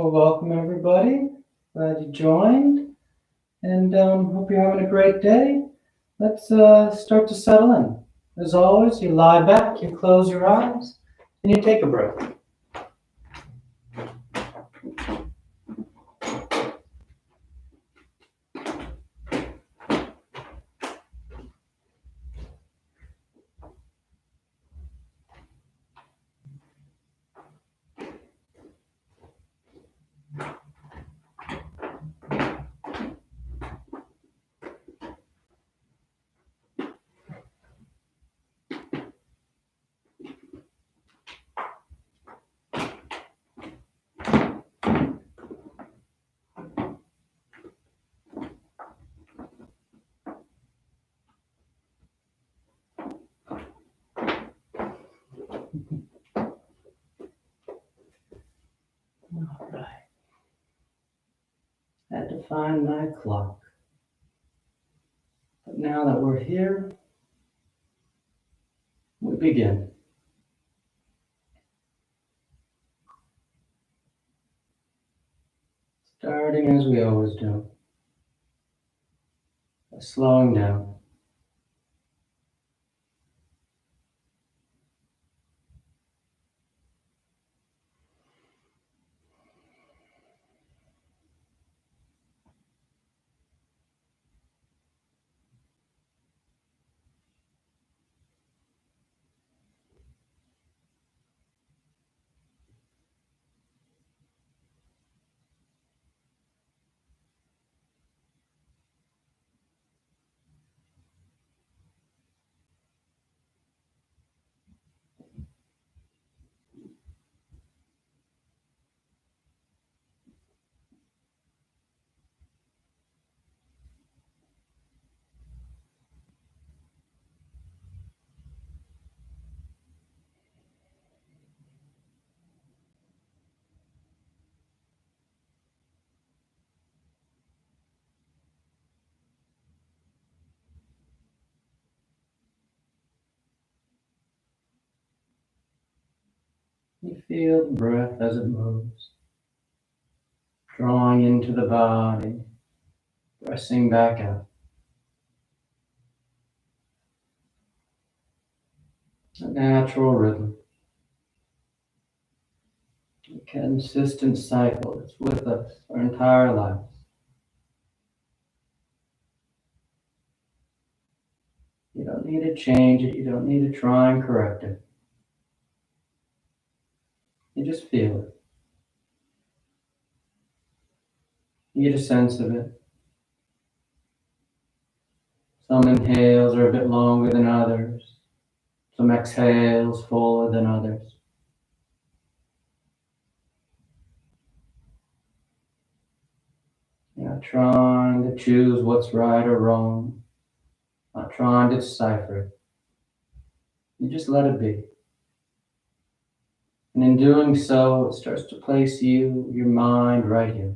Well, welcome everybody. Glad you joined, and hope you're having a great day. Let's start to settle in. As always, you lie back, you close your eyes, and you take a breath. All right. Had to find my clock. But now that we're here, we begin. Starting as we always do, by slowing down. You feel the breath as it moves, drawing into the body, pressing back out. A natural rhythm, a consistent cycle that's with us our entire lives. You don't need to change it, you don't need to try and correct it. You just feel it. You get a sense of it. Some inhales are a bit longer than others. Some exhales fuller than others. You're not trying to choose what's right or wrong. Not trying to decipher it. You just let it be. And in doing so, it starts to place you, your mind, right here.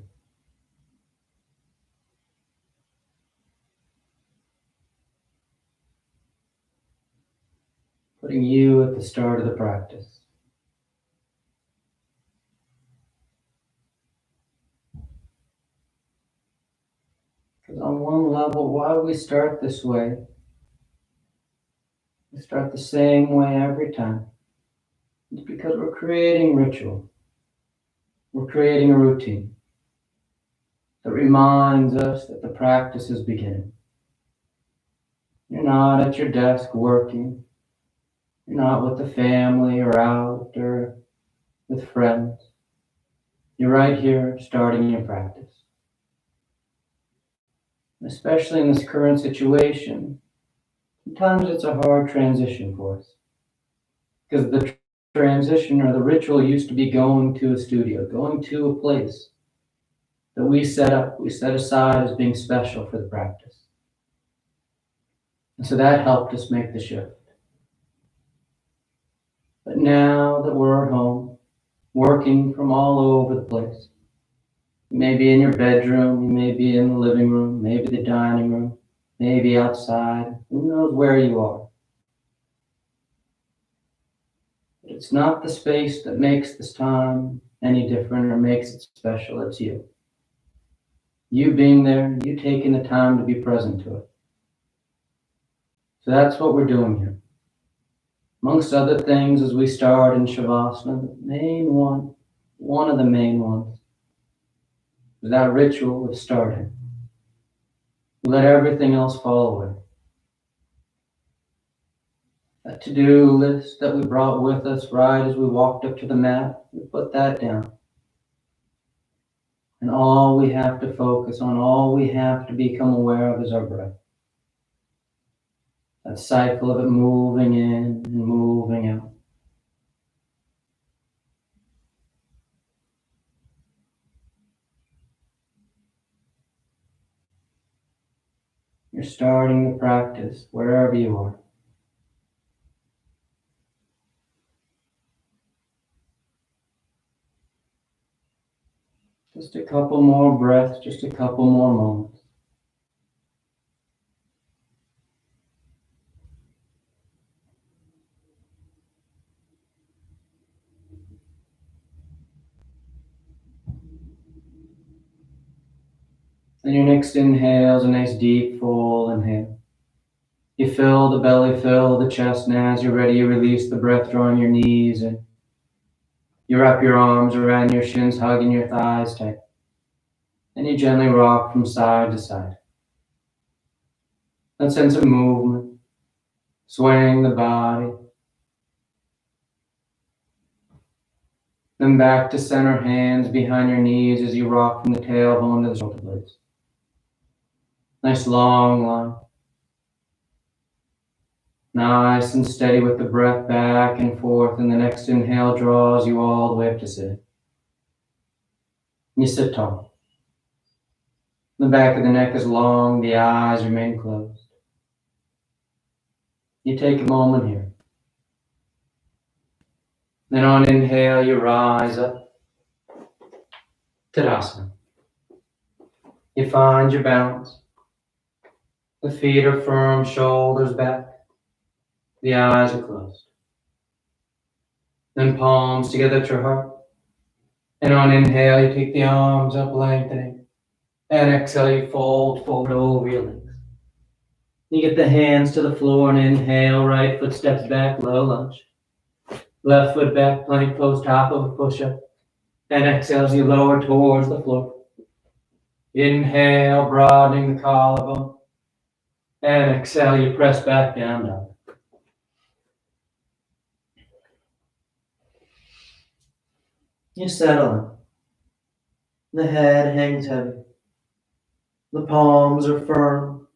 Putting you at the start of the practice. Because on one level, why we start this way, we start the same way every time. It's because we're creating ritual. We're creating a routine that reminds us that the practice is beginning. You're not at your desk working. You're not with the family or out or with friends. You're right here starting your practice. And especially in this current situation, sometimes it's a hard transition for us. Because the transition or the ritual used to be going to a studio, going to a place that we set up, we set aside as being special for the practice. And so that helped us make the shift. But now that we're at home, working from all over the place, you may be in your bedroom, you may be in the living room, maybe the dining room, maybe outside, who knows where you are. But it's not the space that makes this time any different or makes it special. It's you. You being there, you taking the time to be present to it. So that's what we're doing here. Amongst other things, as we start in Shavasana, the main one of the main ones, is that ritual of starting. Let everything else fall away. That to-do list that we brought with us right as we walked up to the mat, we put that down. And all we have to focus on, all we have to become aware of is our breath. That cycle of it moving in and moving out. You're starting the practice wherever you are. Just a couple more breaths, just a couple more moments. And your next inhale is a nice deep full inhale. You fill the belly, fill the chest, and as you're ready, you release the breath, drawing your knees in. You wrap your arms around your shins, hugging your thighs tight. And you gently rock from side to side. That sense of movement, swaying the body. Then back to center, hands behind your knees as you rock from the tailbone to the shoulder blades. Nice long line. Nice and steady with the breath back and forth, and the next inhale draws you all the way up to sitting. You sit tall. The back of the neck is long, the eyes remain closed. You take a moment here. Then on inhale, you rise up. Tadasana. You find your balance. The feet are firm, shoulders back. The eyes are closed. Then palms together at your heart. And on inhale, you take the arms up, lengthening. And exhale, you fold forward over your legs. You get the hands to the floor and inhale, right foot steps back, low lunge. Left foot back, plank pose, top of a push-up. And exhale as you lower towards the floor. Inhale, broadening the collarbone. And exhale, you press back down, down. You settle in. The head hangs heavy. The palms are firm.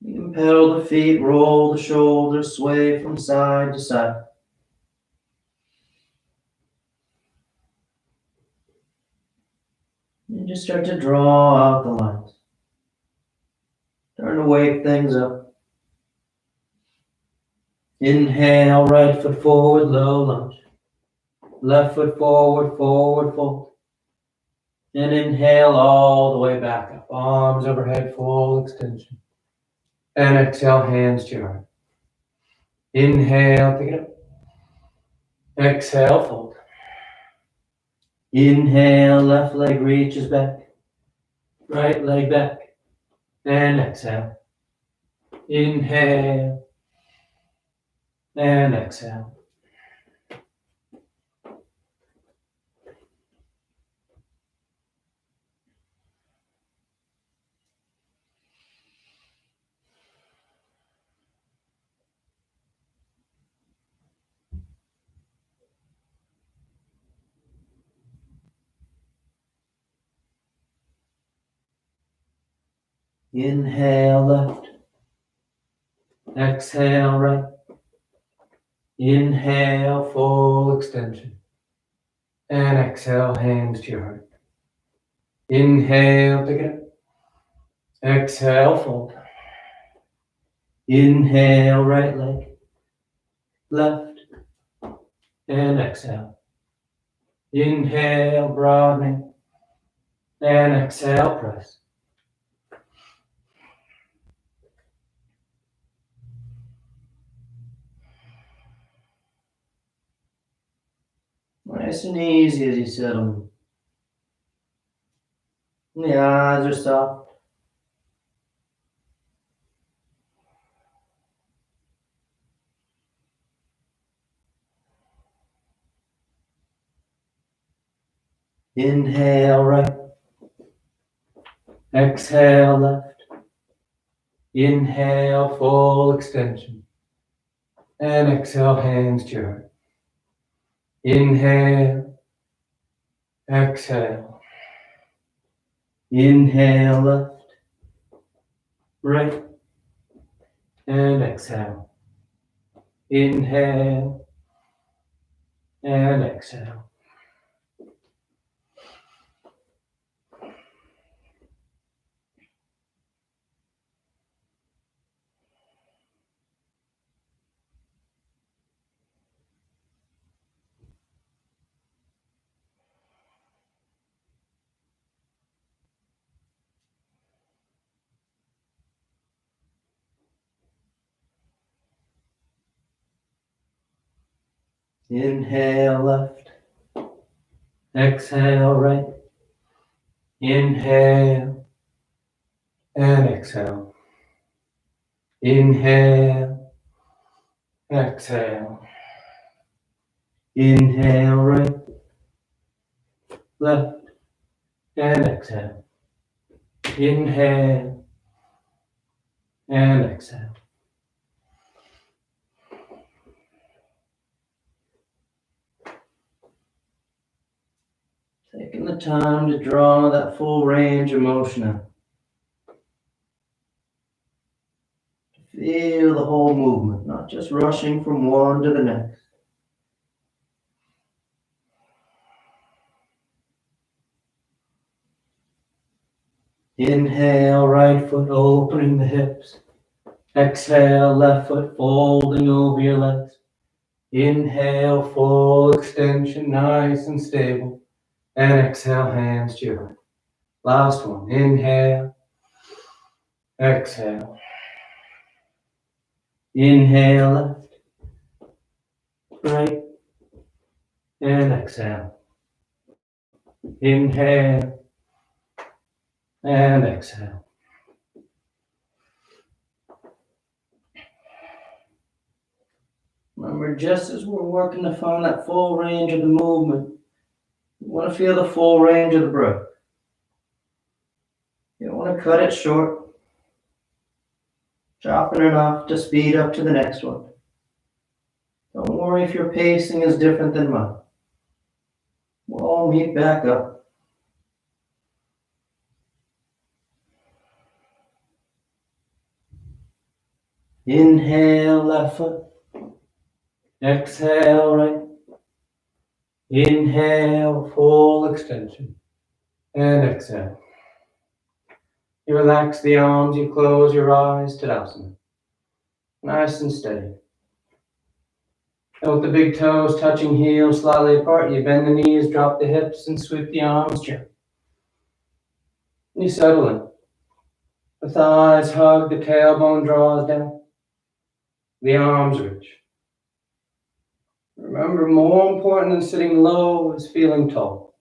You can pedal the feet, roll the shoulders, sway from side to side. You just start to draw out the lines. Starting to wake things up. Inhale, right foot forward, low lunge. Left foot forward, forward fold. And inhale all the way back up. Arms overhead, full extension. And exhale, hands to your heart. Inhale, pick it up. Exhale, fold. Inhale, left leg reaches back. Right leg back. And exhale. Inhale. And exhale. Inhale left. Exhale right. Inhale, full extension. And exhale, hands to your heart. Inhale, pick it up. Exhale, fold. Inhale, right leg. Left. And exhale. Inhale, broadening. And exhale, press. Nice and easy as you settle. And the eyes are soft. Inhale right. Exhale left. Inhale, full extension. And exhale, hands to your heart. Inhale. Exhale. Inhale left. Right. And exhale. Inhale. And exhale. Inhale left. Exhale right. Inhale. And exhale. Inhale. Exhale. Inhale right. Left. And exhale. Inhale. And exhale. Taking the time to draw that full range of motion out. Feel the whole movement, not just rushing from one to the next. Inhale, right foot opening the hips. Exhale, left foot folding over your legs. Inhale, full extension, nice and stable. And exhale, hands to your heart. Last one. Inhale. Exhale. Inhale, left. Right. And exhale. Inhale. And exhale. Remember, just as we're working to find that full range of the movement, you want to feel the full range of the breath. You don't want to cut it short, dropping it off to speed up to the next one. Don't worry if your pacing is different than mine. We'll all meet back up. Inhale, left foot. Exhale, right. Inhale, full extension. And exhale. You relax the arms, you close your eyes, Tadasana. Nice and steady. And with the big toes touching heels slightly apart, you bend the knees, drop the hips, and sweep the arms gently. And you settle in. The thighs hug, the tailbone draws down. The arms reach. Remember, more important than sitting low is feeling tall.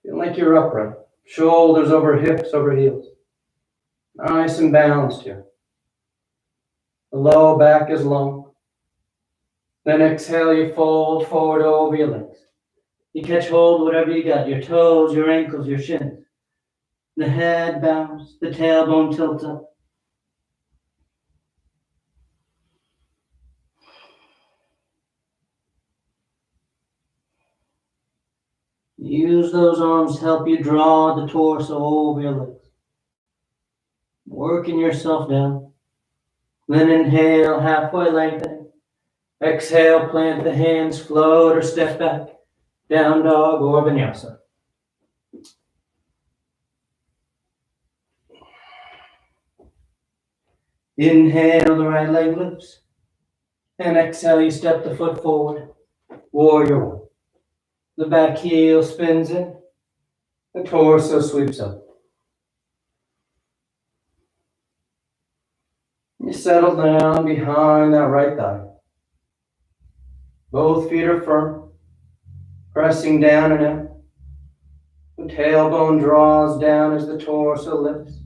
Feeling like you're upright. Shoulders over hips, over heels. Nice and balanced here. The low back is long. Then exhale, you fold forward over your legs. You catch hold of whatever you got, your toes, your ankles, your shins. The head bows, the tailbone tilts up. Use those arms to help you draw the torso over your legs. Working yourself down. Then inhale, halfway lengthening. Exhale, plant the hands, float or step back. Down dog or vinyasa. Inhale, the right leg lifts. And exhale, you step the foot forward. Warrior one. The back heel spins in. The torso sweeps up. You settle down behind that right thigh. Both feet are firm. pressing down and out. The tailbone draws down as the torso lifts.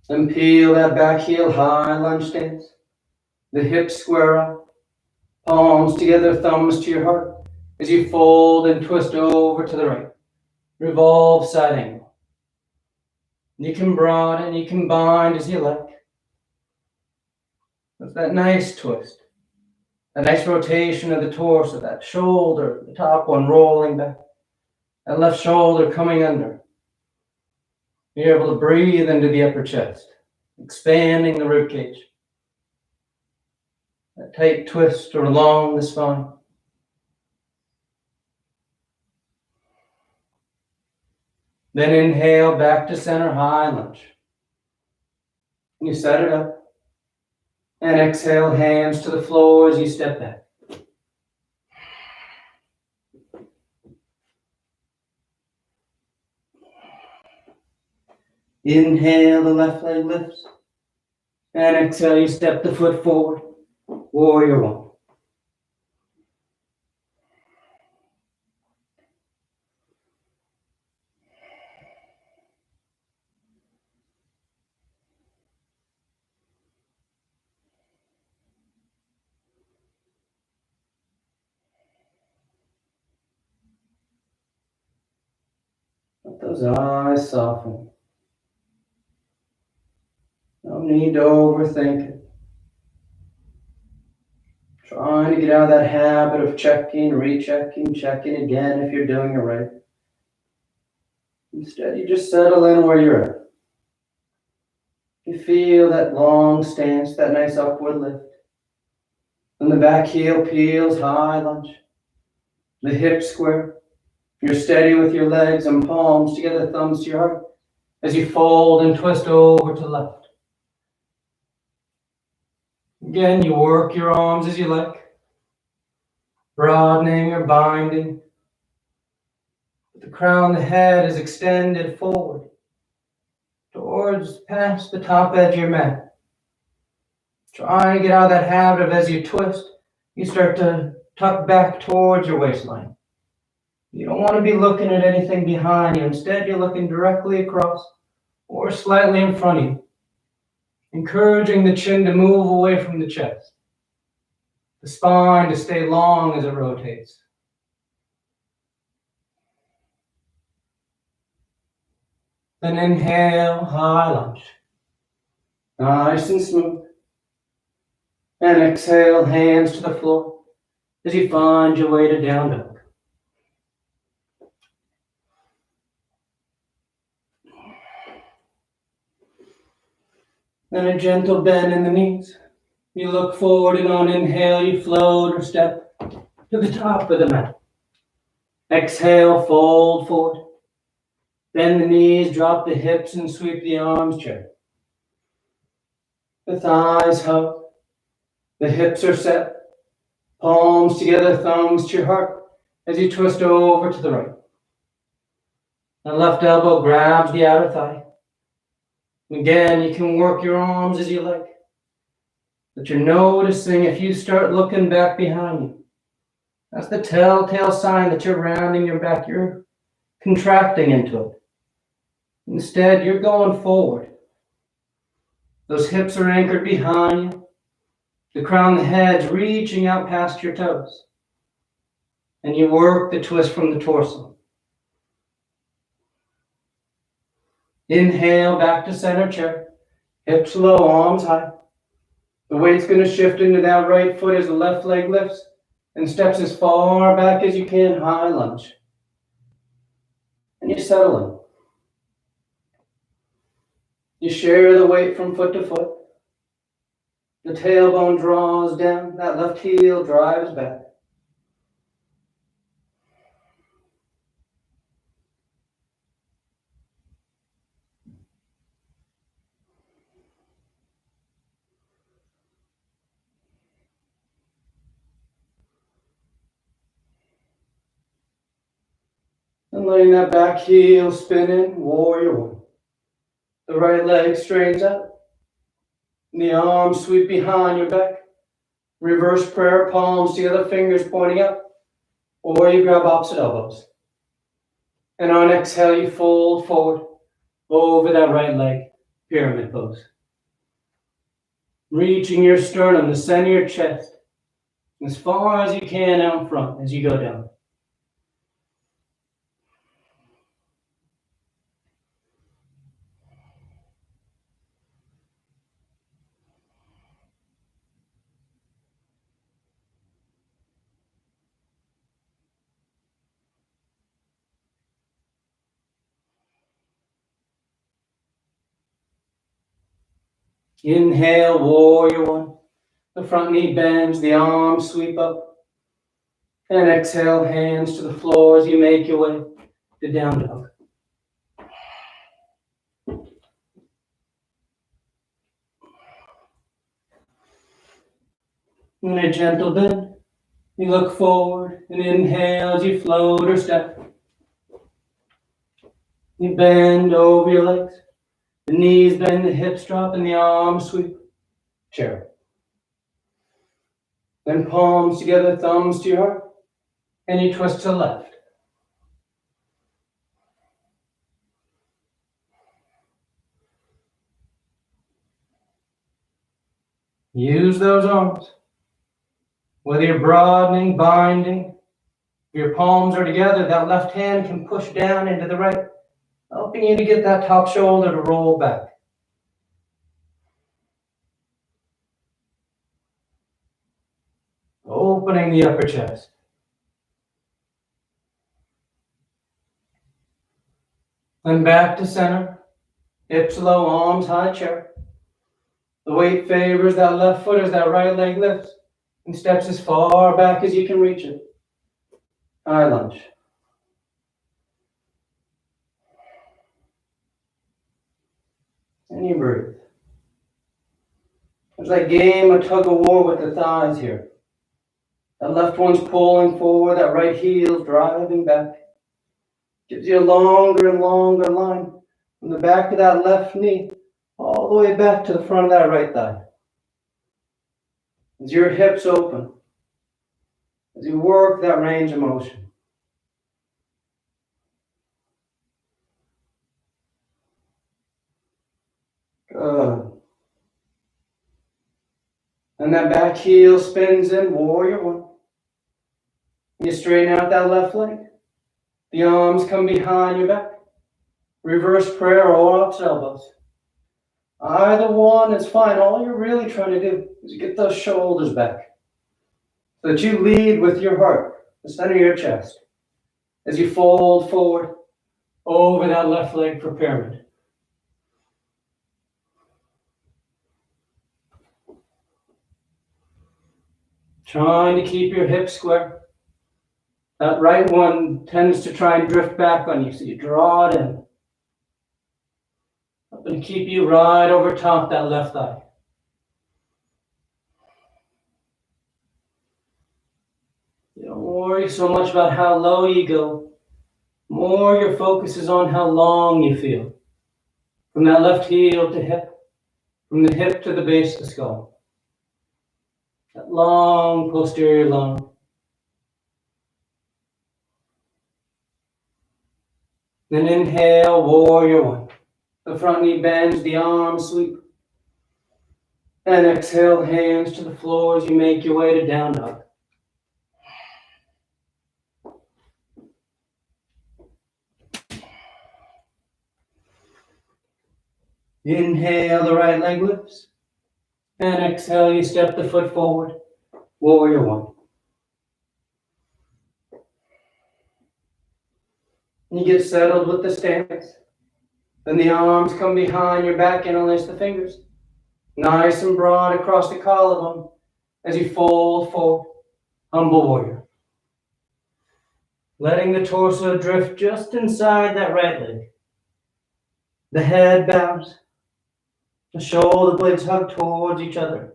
Then peel that back heel high, lunge stance. The hips square up, palms together, thumbs to your heart, as you fold and twist over to the right. Revolve side angle. You can broaden, you can bind as you like. With that nice twist, a nice rotation of the torso, that shoulder, the top one rolling back, that left shoulder coming under. You're able to breathe into the upper chest, expanding the ribcage. That tight twist along the spine. Then inhale back to center, high lunge. You set it up. And exhale, hands to the floor as you step back. Inhale, the left leg lifts. And exhale, you step the foot forward. Warrior one. Let those eyes soften. No need to overthink it. Trying to get out of that habit of checking, rechecking, checking again if you're doing it right. Instead, you just settle in where you're at. You feel that long stance, that nice upward lift. And the back heel peels, high lunge. The hips square. You're steady with your legs and palms together, thumbs to your heart, as you fold and twist over to the left. Again, you work your arms as you like, broadening or binding. The crown of the head is extended forward, towards past the top edge of your mat. Try to get out of that habit of as you twist, you start to tuck back towards your waistline. You don't want to be looking at anything behind you. Instead, you're looking directly across or slightly in front of you, encouraging the chin to move away from the chest, the spine to stay long as it rotates. Then inhale, high lunge. Nice and smooth. And exhale, hands to the floor as you find your way to down dog. Then a gentle bend in the knees. You look forward, and on inhale, you float or step to the top of the mat. Exhale, fold forward. Bend the knees, drop the hips, and sweep the arms chair. The thighs hug. The hips are set. Palms together, thumbs to your heart as you twist over to the right. The left elbow grabs the outer thigh. Again, you can work your arms as you like. But you're noticing if you start looking back behind you. That's the telltale sign that you're rounding your back. You're contracting into it. Instead, you're going forward. Those hips are anchored behind you. The crown of the head's reaching out past your toes. And you work the twist from the torso. Inhale, back to center chair. Hips low, arms high. The weight's going to shift into that right foot as the left leg lifts and steps as far back as you can, high lunge. And you settle in. You share the weight from foot to foot. The tailbone draws down, that left heel drives back. And letting that back heel spin in, warrior one. The right leg straightens out. And the arms sweep behind your back. Reverse prayer, palms together, fingers pointing up, or you grab opposite elbows. And on exhale, you fold forward over that right leg, pyramid pose. Reaching your sternum, the center of your chest, as far as you can out in front as you go down. Inhale, warrior one. The front knee bends, the arms sweep up. And exhale, hands to the floor as you make your way to down dog. And a gentle bend. You look forward and inhale as you float or step. You bend over your legs. The knees bend, the hips drop, and the arms sweep. Chair. Then palms together, thumbs to your heart, and you twist to the left. Use those arms. Whether you're broadening, binding, if your palms are together, that left hand can push down into the right, helping you to get that top shoulder to roll back. Opening the upper chest. Then back to center. Hips low, arms high, chair. The weight favors that left foot as that right leg lifts and steps as far back as you can reach it. High lunge. And you breathe. There's that game of tug of war with the thighs here. That left one's pulling forward, that right heel's driving back. Gives you a longer and longer line from the back of that left knee all the way back to the front of that right thigh. As your hips open, as you work that range of motion. Good. And that back heel spins in, warrior one. You straighten out that left leg. The arms come behind your back. Reverse prayer or opposite elbows. Either one is fine. All you're really trying to do is get those shoulders back. So that you lead with your heart, the center of your chest. As you fold forward over that left leg for pyramid. Trying to keep your hips square. That right one tends to try and drift back on you, so you draw it in. Up and keep you right over top that left thigh. You don't worry so much about how low you go. More your focus is on how long you feel. From that left heel to hip. From the hip to the base of the skull. That long posterior line. Then inhale, warrior one. The front knee bends, the arms sweep. And exhale, hands to the floor as you make your way to down dog. Inhale, the right leg lifts. And exhale, you step the foot forward. Warrior one. You get settled with the stance. Then the arms come behind your back and interlace the fingers. Nice and broad across the collarbone as you fold forward. Humble warrior. Letting the torso drift just inside that right leg. The head bows. The shoulder blades hug towards each other.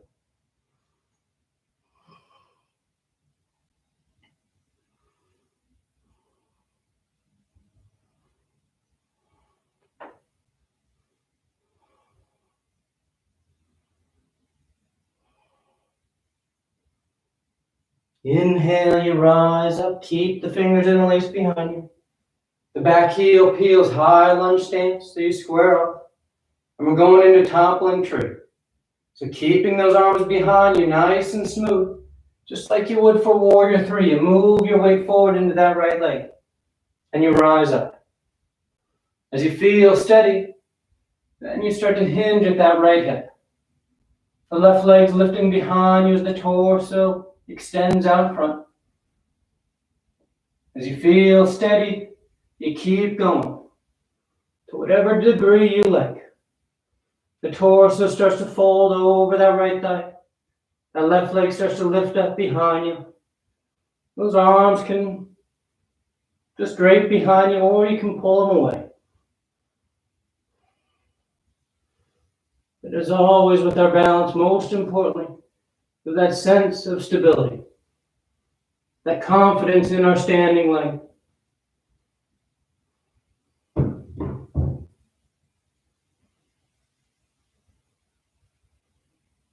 Inhale, you rise up, keep the fingers interlaced behind you. The back heel peels, high lunge stance, so you square up. And we're going into toppling tree. So keeping those arms behind you, nice and smooth, just like you would for warrior three. You move your weight forward into that right leg, and you rise up. As you feel steady, then you start to hinge at that right hip. The left leg's lifting behind you as the torso extends out front. As you feel steady, you keep going to whatever degree you like. The torso starts to fold over that right thigh. That left leg starts to lift up behind you. Those arms can just drape behind you, or you can pull them away. But as always with our balance, most importantly, with that sense of stability, that confidence in our standing leg.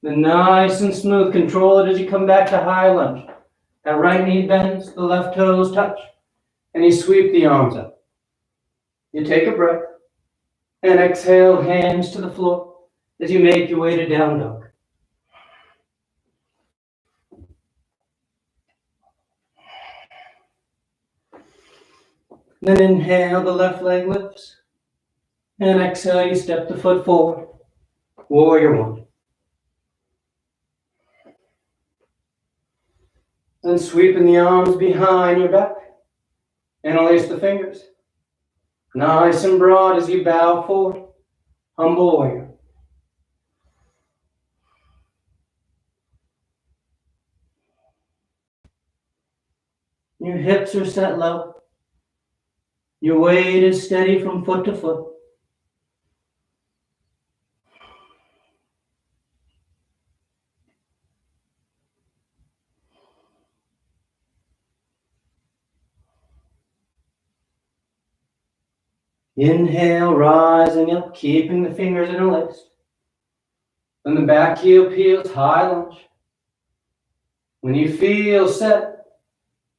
Then nice and smooth, control it as you come back to high lunge. That right knee bends, the left toes touch, and you sweep the arms up. You take a breath, and exhale, hands to the floor as you make your way to down dog. Then inhale, the left leg lifts, and exhale, you step the foot forward, warrior one. Then sweeping the arms behind your back, interlace the fingers. Nice and broad as you bow forward, humble warrior. Your hips are set low. Your weight is steady from foot to foot. Inhale, rising up, keeping the fingers interlaced. Then the back heel peels, high lunge. When you feel set,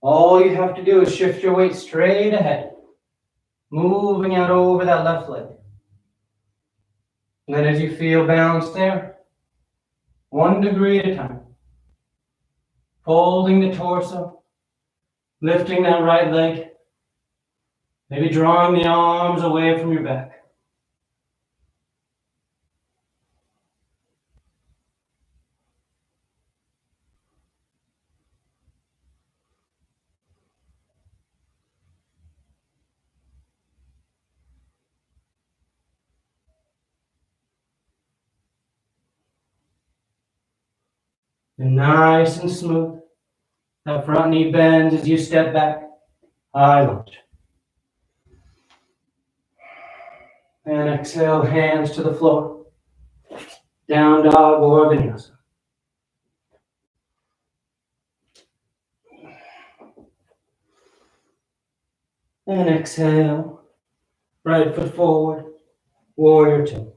all you have to do is shift your weight straight ahead, moving out over that left leg. And then as you feel balanced there, 1 degree at a time, folding the torso, lifting that right leg, maybe drawing the arms away from your back. And nice and smooth. That front knee bends as you step back, high lunge. And exhale, hands to the floor. Down dog or vinyasa. And exhale, right foot forward, warrior two.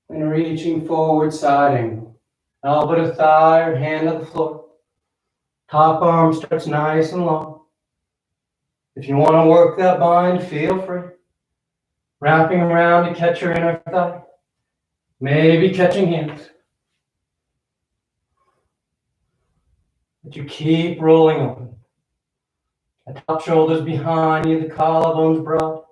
And reaching forward, side angle. Elbow to thigh or hand to the floor. Top arm starts nice and long. If you want to work that bind, feel free. Wrapping around to catch your inner thigh. Maybe catching hands. But you keep rolling open. The top shoulders behind you, the collarbones broad.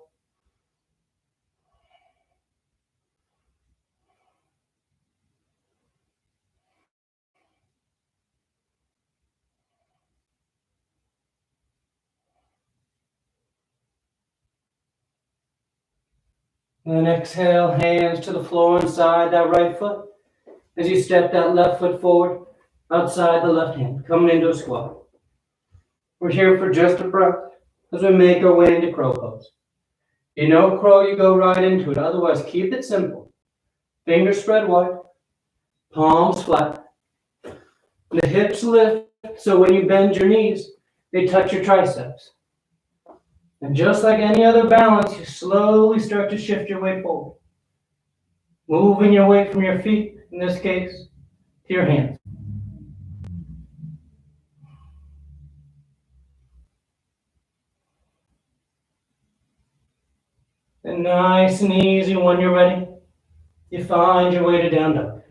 And then exhale, hands to the floor inside that right foot. As you step that left foot forward, outside the left hand, coming into a squat. We're here for just a breath as we make our way into crow pose. You know crow, you go right into it. Otherwise, keep it simple. Fingers spread wide, palms flat. The hips lift, so when you bend your knees, they touch your triceps. And just like any other balance, you slowly start to shift your weight forward. Moving your weight from your feet, in this case, to your hands. And nice and easy when you're ready, you find your way to down dog.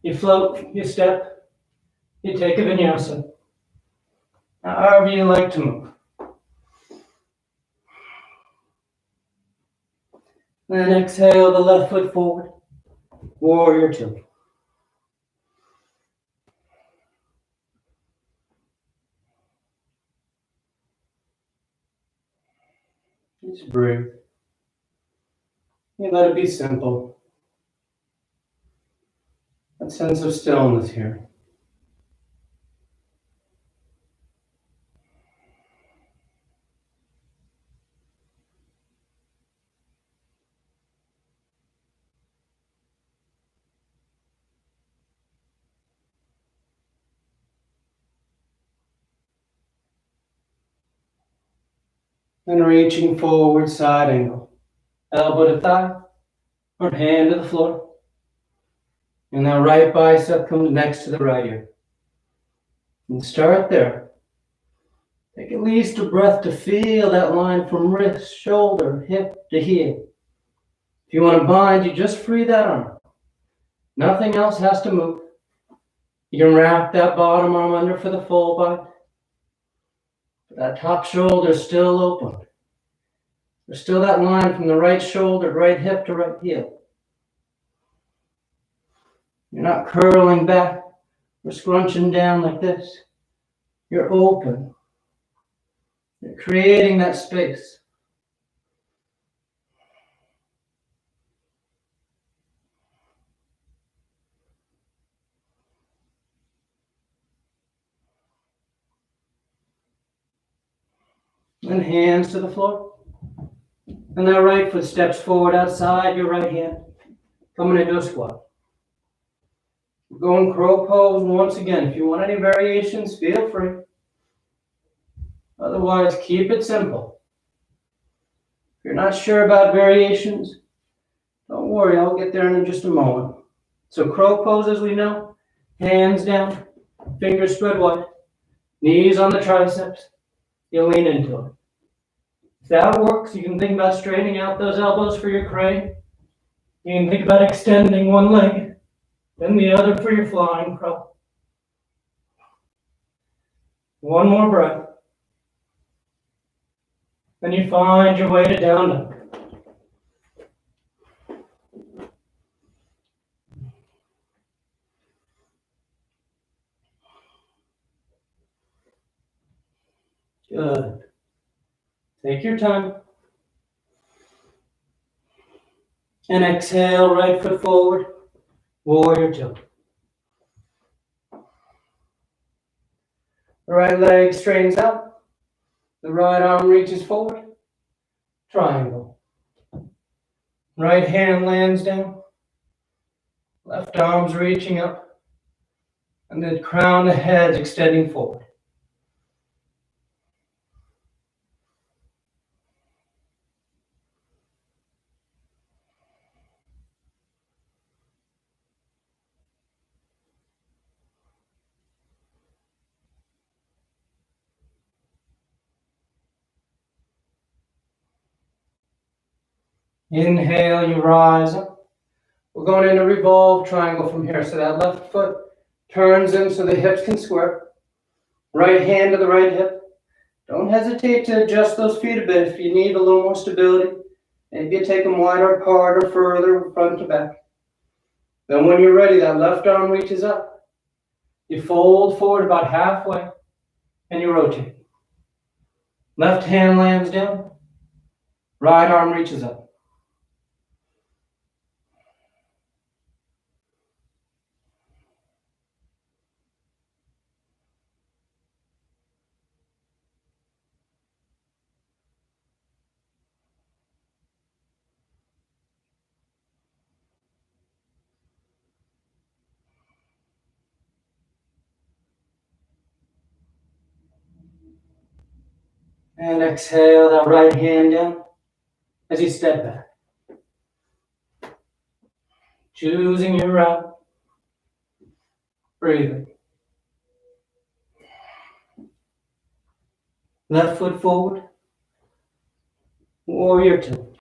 You float, you step, you take a vinyasa. However you like to move. Then exhale the left foot forward, warrior two. Just breathe. You let it be simple. That sense of stillness here. And reaching forward, side angle. Elbow to thigh, or hand to the floor. And that right bicep comes next to the right ear. And start there. Take at least a breath to feel that line from wrist, shoulder, hip to heel. If you want to bind, you just free that arm. Nothing else has to move. You can wrap that bottom arm under for the full bind. That top shoulder is still open. There's still that line from the right shoulder, right hip to right heel. You're not curling back or scrunching down like this. You're open. You're creating that space. And hands to the floor. And that right foot steps forward outside your right hand, coming into a squat. We're going crow pose once again. If you want any variations, feel free. Otherwise, keep it simple. If you're not sure about variations, don't worry, I'll get there in just a moment. So crow pose, as we know, hands down, fingers spread wide, knees on the triceps, you lean into it. If that works, you can think about straightening out those elbows for your crane. You can think about extending one leg, then the other for your flying crow. One more breath. Then you find your way to down dog. Good. Take your time. And exhale, right foot forward, warrior two. The right leg straightens out. The right arm reaches forward. Triangle. Right hand lands down. Left arm's reaching up. And the crown of the head extending forward. Inhale, you rise up. We're going into revolve triangle from here. So that left foot turns in so the hips can square. Right hand to the right hip. Don't hesitate to adjust those feet a bit if you need a little more stability. Maybe you take them wider apart or further front to back. Then when you're ready, that left arm reaches up. You fold forward about halfway and you rotate. Left hand lands down. Right arm reaches up. And exhale that right hand down as you step back. Choosing your route. Breathing. Left foot forward. Warrior two.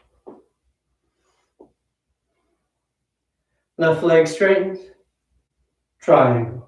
Left leg straightens. Triangle.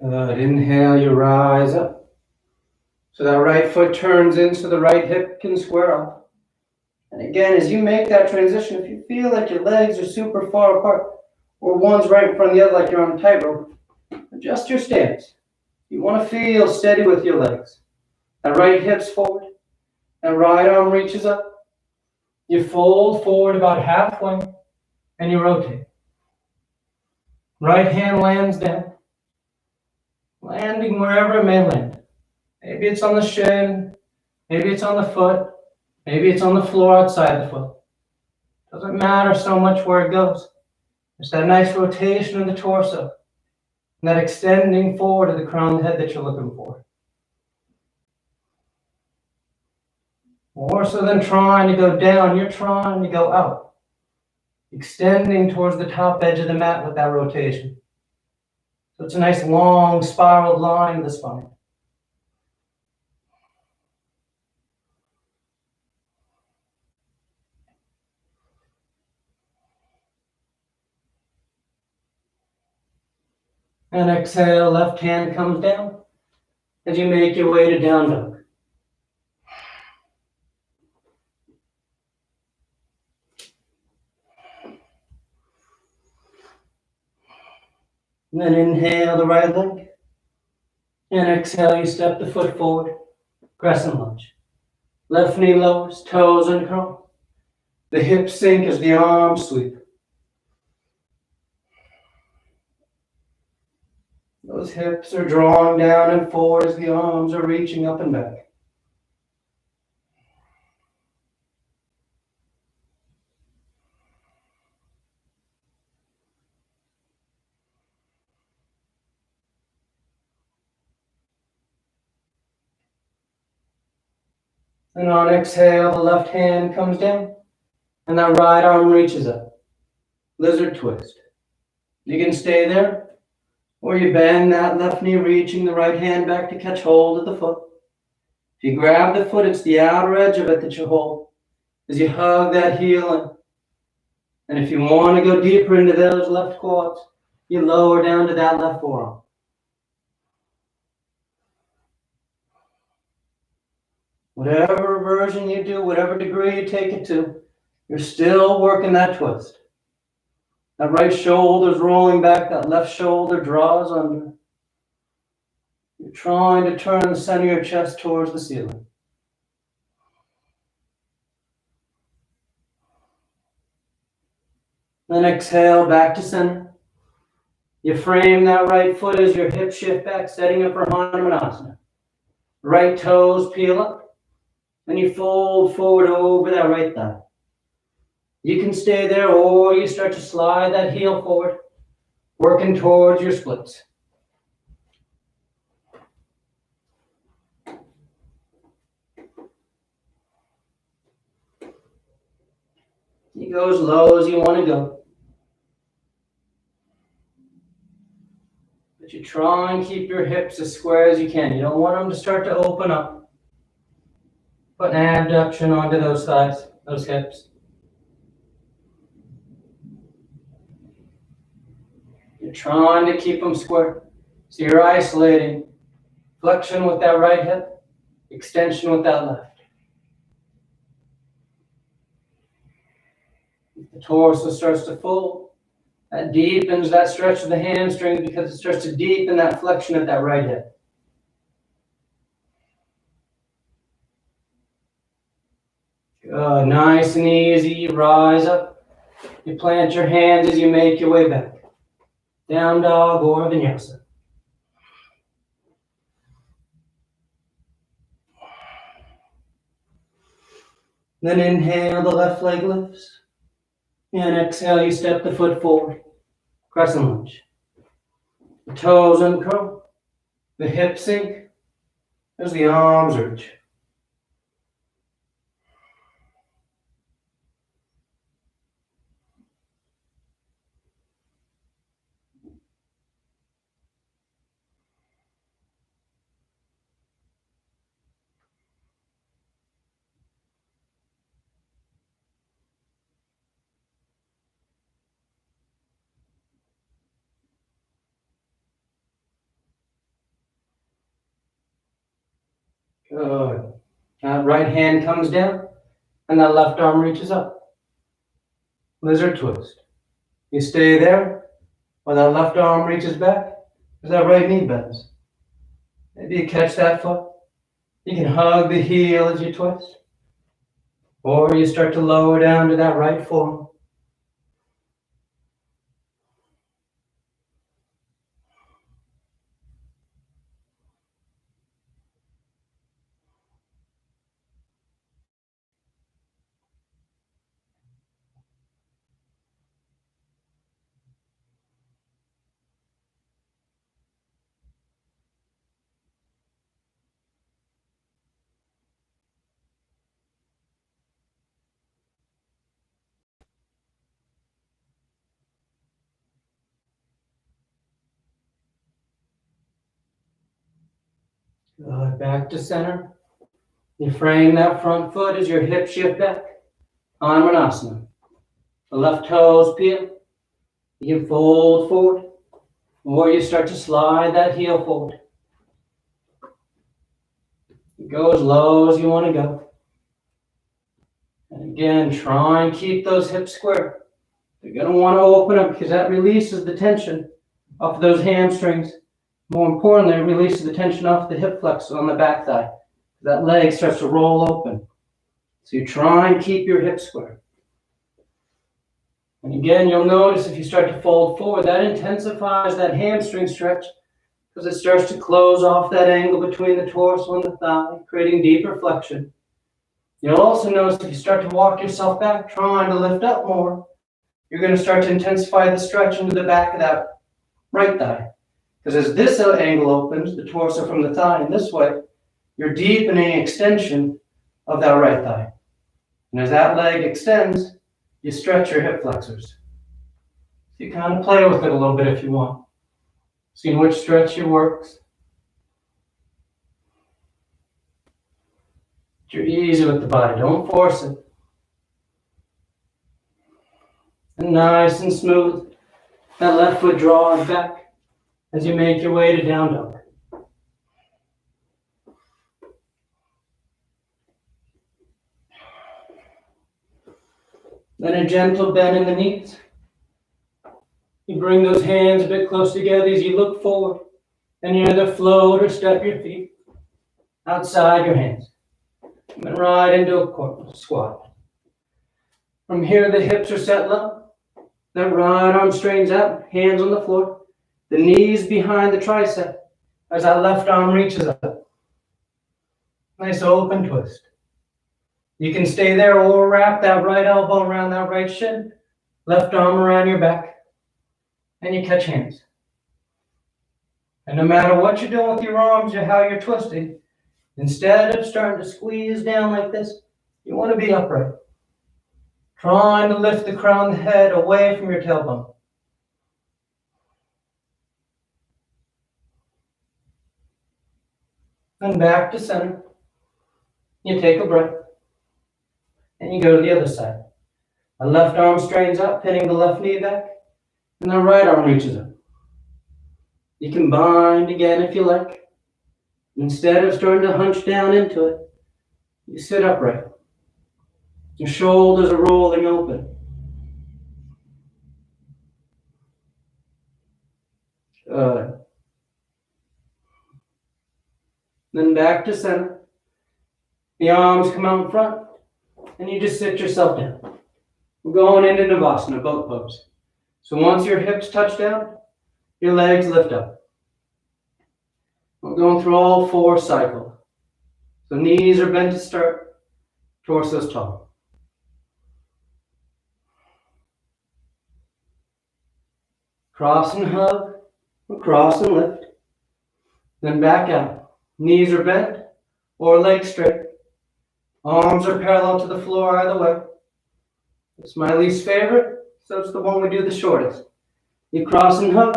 Good. Inhale, you rise up. So that right foot turns in so the right hip can square off. And again, as you make that transition, if you feel like your legs are super far apart, or one's right in front of the other like you're on a tightrope, adjust your stance. You want to feel steady with your legs. That right hip's forward. That right arm reaches up. You fold forward about halfway, and you rotate. Right hand lands down, landing wherever it may land. Maybe it's on the shin, maybe it's on the foot, maybe it's on the floor outside the foot. Doesn't matter so much where it goes. It's that nice rotation of the torso, and that extending forward of the crown of the head that you're looking for. More so than trying to go down, you're trying to go out. Extending towards the top edge of the mat with that rotation. So it's a nice long spiraled line of the spine. And exhale, left hand comes down as you make your way to down dog. And then inhale the right leg. And exhale, you step the foot forward, crescent lunge. Left knee lowers, toes uncurl. The hips sink as the arms sweep. Those hips are drawing down and forward as the arms are reaching up and back. And on exhale, the left hand comes down and that right arm reaches up. Lizard twist. You can stay there, or you bend that left knee, reaching the right hand back to catch hold of the foot. If you grab the foot, it's the outer edge of it that you hold as you hug that heel in. And if you want to go deeper into those left quads, you lower down to that left forearm. Whatever version you do, whatever degree you take it to, you're still working that twist. That right shoulder's rolling back, that left shoulder draws under. You're trying to turn the center of your chest towards the ceiling. Then exhale back to center. You frame that right foot as your hips shift back, setting up for Hanumanasana. Right toes peel up. Then you fold forward over that right thigh. You can stay there, or you start to slide that heel forward, working towards your splits. You go as low as you want to go. But you try and keep your hips as square as you can. You don't want them to start to open up. Put an abduction onto those thighs, those hips. You're trying to keep them square. So you're isolating. Flexion with that right hip, extension with that left. The torso starts to fold That deepens that stretch of the hamstrings because it starts to deepen that flexion at that right hip. Good, nice and easy. You rise up. You plant your hands as you make your way back. Down dog or vinyasa. Then inhale, the left leg lifts. And exhale, you step the foot forward. Crescent lunge. The toes uncurl. The hips sink. As the arms reach. Good. That right hand comes down, and that left arm reaches up. Lizard twist. You stay there, while that left arm reaches back, as that right knee bends. Maybe you catch that foot. You can hug the heel as you twist. Or you start to lower down to that right forearm. Good. Back to center. You frame that front foot as your hips shift back. Anjaneyasana. The left toes peel. You can fold forward. Or you start to slide that heel forward. Go as low as you want to go. And again, try and keep those hips square. You're going to want to open up because that releases the tension off of those hamstrings. More importantly, it releases the tension off the hip flexor on the back thigh. That leg starts to roll open. So you try and keep your hips square. And again, you'll notice if you start to fold forward, that intensifies that hamstring stretch because it starts to close off that angle between the torso and the thigh, creating deeper flexion. You'll also notice if you start to walk yourself back, trying to lift up more, you're going to start to intensify the stretch into the back of that right thigh. Because as this angle opens, the torso from the thigh, in this way, you're deepening extension of that right thigh. And as that leg extends, you stretch your hip flexors. So you kind of play with it a little bit if you want. Seeing which stretch you works. You're easy with the body, don't force it. And nice and smooth. That left foot draws back as you make your way to down dog. Then a gentle bend in the knees. You bring those hands a bit close together as you look forward. And you either float or step your feet outside your hands. And right into a squat. From here, the hips are set low. That right arm straightens out, hands on the floor. The knees behind the tricep as that left arm reaches up. Nice open twist. You can stay there or wrap that right elbow around that right shin, left arm around your back, and you catch hands. And no matter what you're doing with your arms or how you're twisting, instead of starting to squeeze down like this, you want to be upright. Trying to lift the crown of the head away from your tailbone. And back to center. You take a breath. And you go to the other side. The left arm straightens up, pinning the left knee back. And the right arm reaches up. You can bind again if you like. Instead of starting to hunch down into it, you sit upright. Your shoulders are rolling open. Good. Then back to center. The arms come out in front, and you just sit yourself down. We're going into Navasana, boat pose. So once your hips touch down, your legs lift up. We're going through all 4 cycles. So knees are bent to start, torso's tall. Cross and hug, cross and lift. Then back out. Knees are bent or legs straight. Arms are parallel to the floor either way. It's my least favorite, so it's the one we do the shortest. You cross and hug,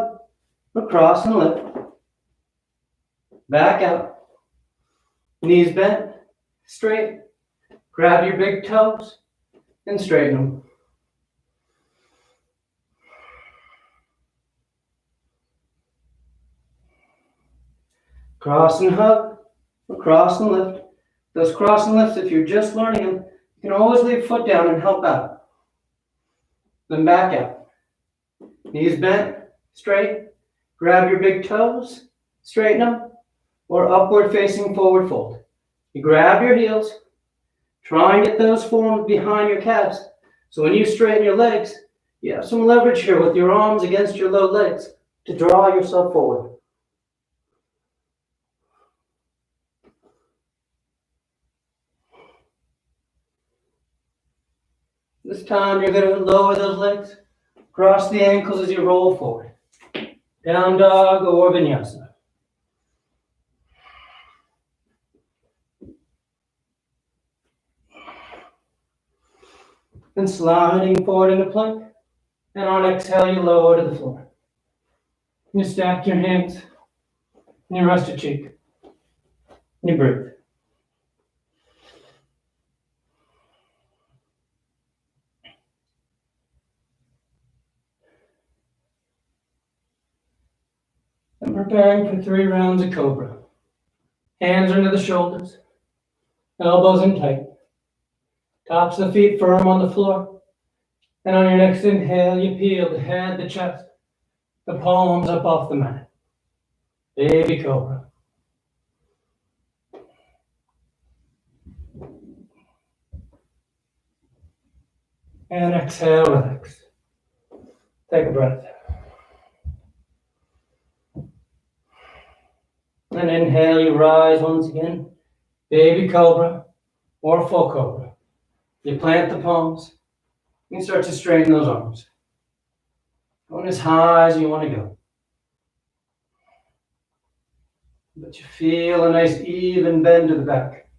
or cross and lift. Back out. Knees bent, straight. Grab your big toes and straighten them. Cross and hug, or cross and lift. Those cross and lifts, if you're just learning them, you can always leave foot down and help out. Then back out. Knees bent, straight. Grab your big toes, straighten them, or upward facing forward fold. You grab your heels, try and get those formed behind your calves. So when you straighten your legs, you have some leverage here with your arms against your low legs to draw yourself forward. This time you're going to lower those legs, cross the ankles as you roll forward. Down dog or vinyasa. Then sliding forward into plank. And on exhale, you lower to the floor. You stack your hands and you rest your cheek. And you breathe. And preparing for 3 rounds of Cobra. Hands under the shoulders, elbows in tight. Tops of the feet firm on the floor. And on your next inhale, you peel the head, the chest, the palms up off the mat. Baby Cobra. And exhale, relax. Take a breath. And inhale, you rise once again. Baby Cobra or full Cobra. You plant the palms. You start to straighten those arms. Going as high as you want to go. But you feel a nice even bend to the back.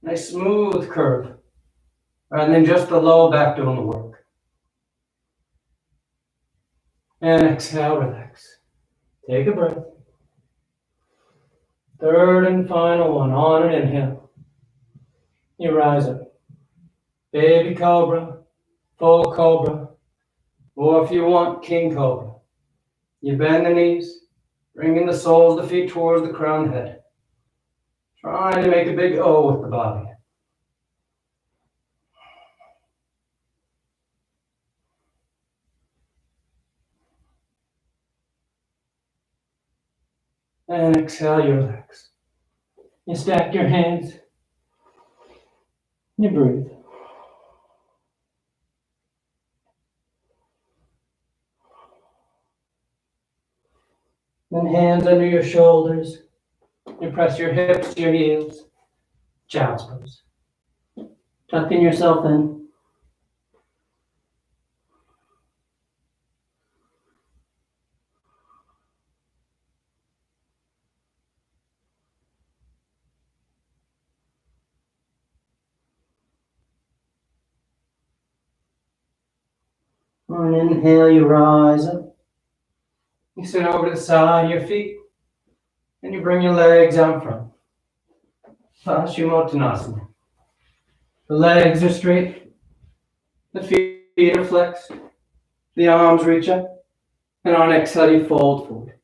Nice smooth curve. And then just the low back doing the work. And exhale, relax. Take a breath. Third and final one. On an inhale. You rise up. Baby Cobra, full Cobra, or if you want, King Cobra. You bend the knees, bringing the soles of the feet towards the crown head. Trying to make a big O with the body. And exhale, you relax. You stack your hands. You breathe. Then hands under your shoulders. You press your hips to your heels. Child's pose. Tucking yourself in. On an inhale, you rise up. You sit over to the side of your feet. And you bring your legs out front. Paschimottanasana. The legs are straight. The feet are flexed. The arms reach up. And on exhale, you fold forward.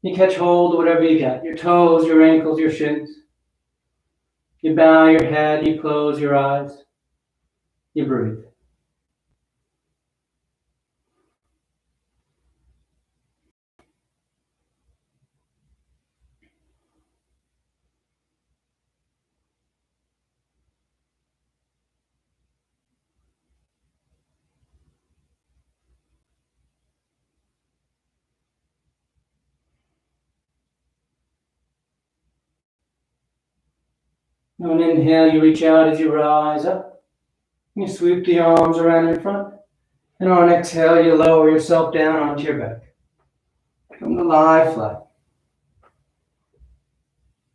You catch hold of whatever you got. Your toes, your ankles, your shins. You bow your head. You close your eyes. You breathe. On an inhale, you reach out as you rise up. You sweep the arms around in front. And on an exhale, you lower yourself down onto your back. Come to lie flat.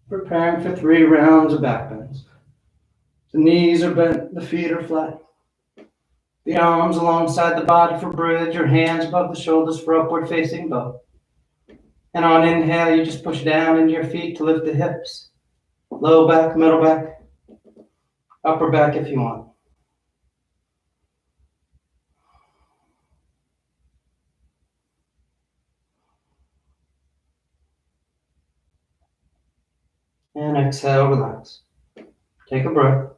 Preparing for 3 rounds of back bends. The knees are bent, the feet are flat. The arms alongside the body for bridge, your hands above the shoulders for upward facing bow. And on inhale, you just push down into your feet to lift the hips. Low back, middle back, upper back if you want. And exhale, relax. Take a breath.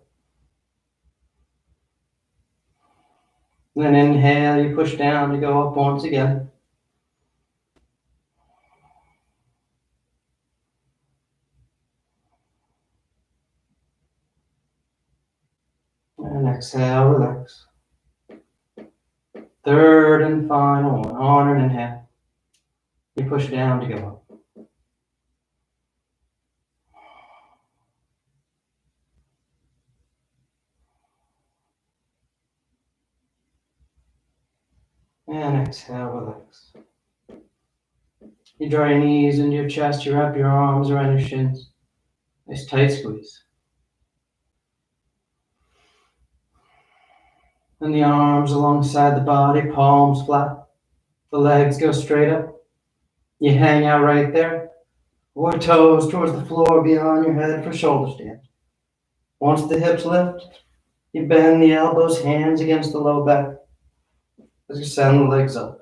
Then inhale, you push down to go up once again. And exhale, relax. Third and final one. On an inhale, you push down to go up. And exhale, relax. You draw your knees into your chest, you wrap your arms around your shins. Nice tight squeeze. And the arms alongside the body, palms flat. The legs go straight up. You hang out right there. Or toes towards the floor beyond your head for shoulder stand. Once the hips lift, you bend the elbows, hands against the low back as you send the legs up.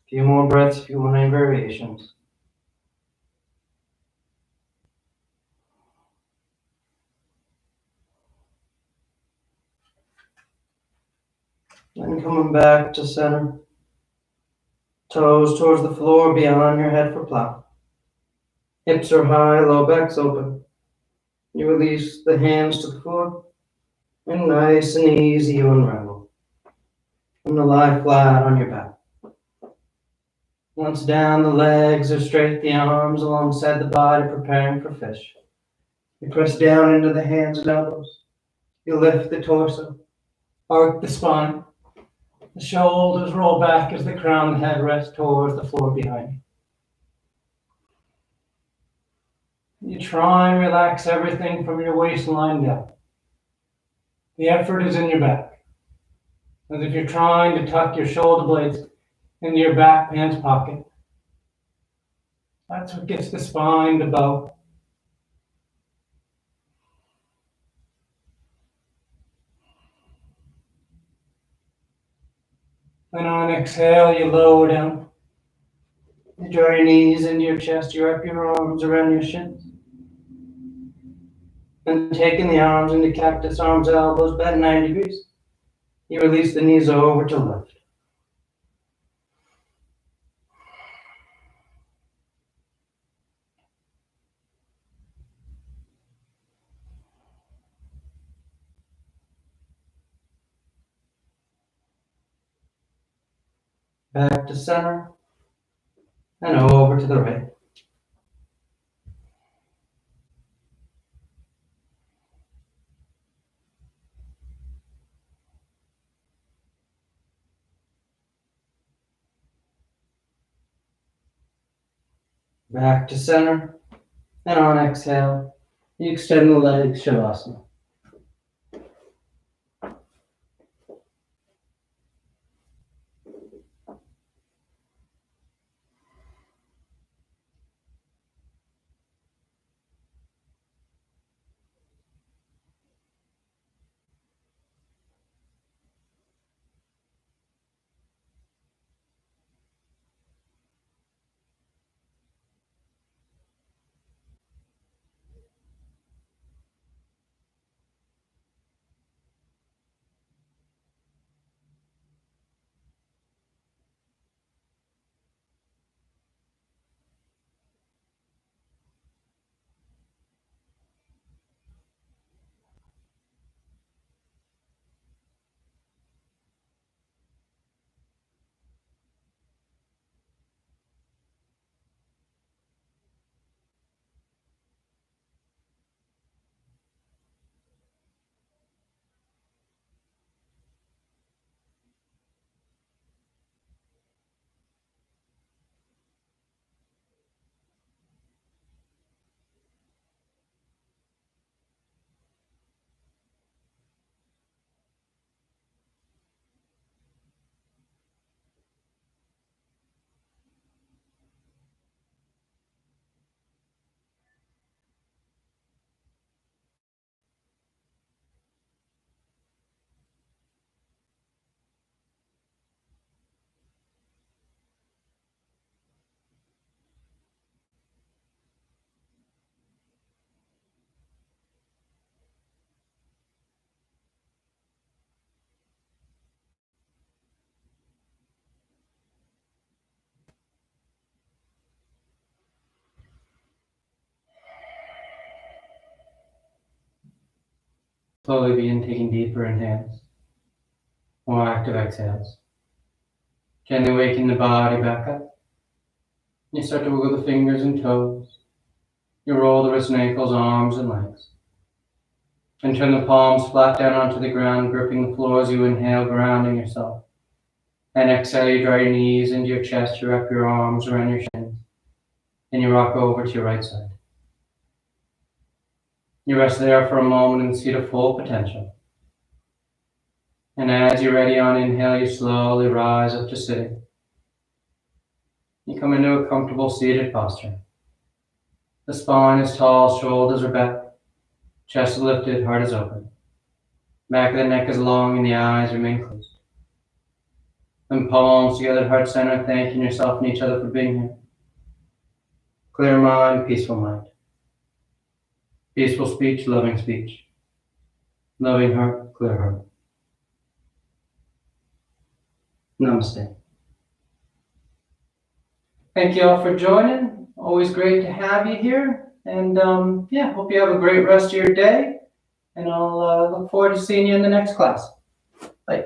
A few more breaths if you want any variations. Then coming back to center. Toes towards the floor beyond your head for plow. Hips are high, low back's open. You release the hands to the floor. And nice and easy you unravel. And to lie flat on your back. Once down, the legs are straight, the arms alongside the body, preparing for fish. You press down into the hands and elbows. You lift the torso, arc the spine. The shoulders roll back as the crown and head rest towards the floor behind you. You try and relax everything from your waistline down. The effort is in your back, as if you're trying to tuck your shoulder blades into your back pants pocket. That's what gets the spine to bow. Then on exhale, you lower down. You draw your knees into your chest, you wrap your arms around your shins. And taking the arms into cactus, arms, elbows, bend 90 degrees. You release the knees over to left. Back to center. And over to the right. Back to center. And on exhale, you extend the legs, Shavasana. Slowly begin taking deeper inhales, more active exhales. Gently waking the body back up. You start to wiggle the fingers and toes. You roll the wrists and ankles, arms and legs. And turn the palms flat down onto the ground, gripping the floor as you inhale, grounding yourself. And exhale, you draw your knees into your chest, you wrap your arms around your shins, and you rock over to your right side. You rest there for a moment in the seat of full potential. And as you're ready on inhale, you slowly rise up to sitting. You come into a comfortable seated posture. The spine is tall, shoulders are back, chest is lifted, heart is open. Back of the neck is long and the eyes remain closed. And palms together, heart center, thanking yourself and each other for being here. Clear mind, peaceful mind. Peaceful speech, loving speech. Loving heart, clear heart. Namaste. Thank you all for joining. Always great to have you here. And hope you have a great rest of your day. And I'll look forward to seeing you in the next class. Bye.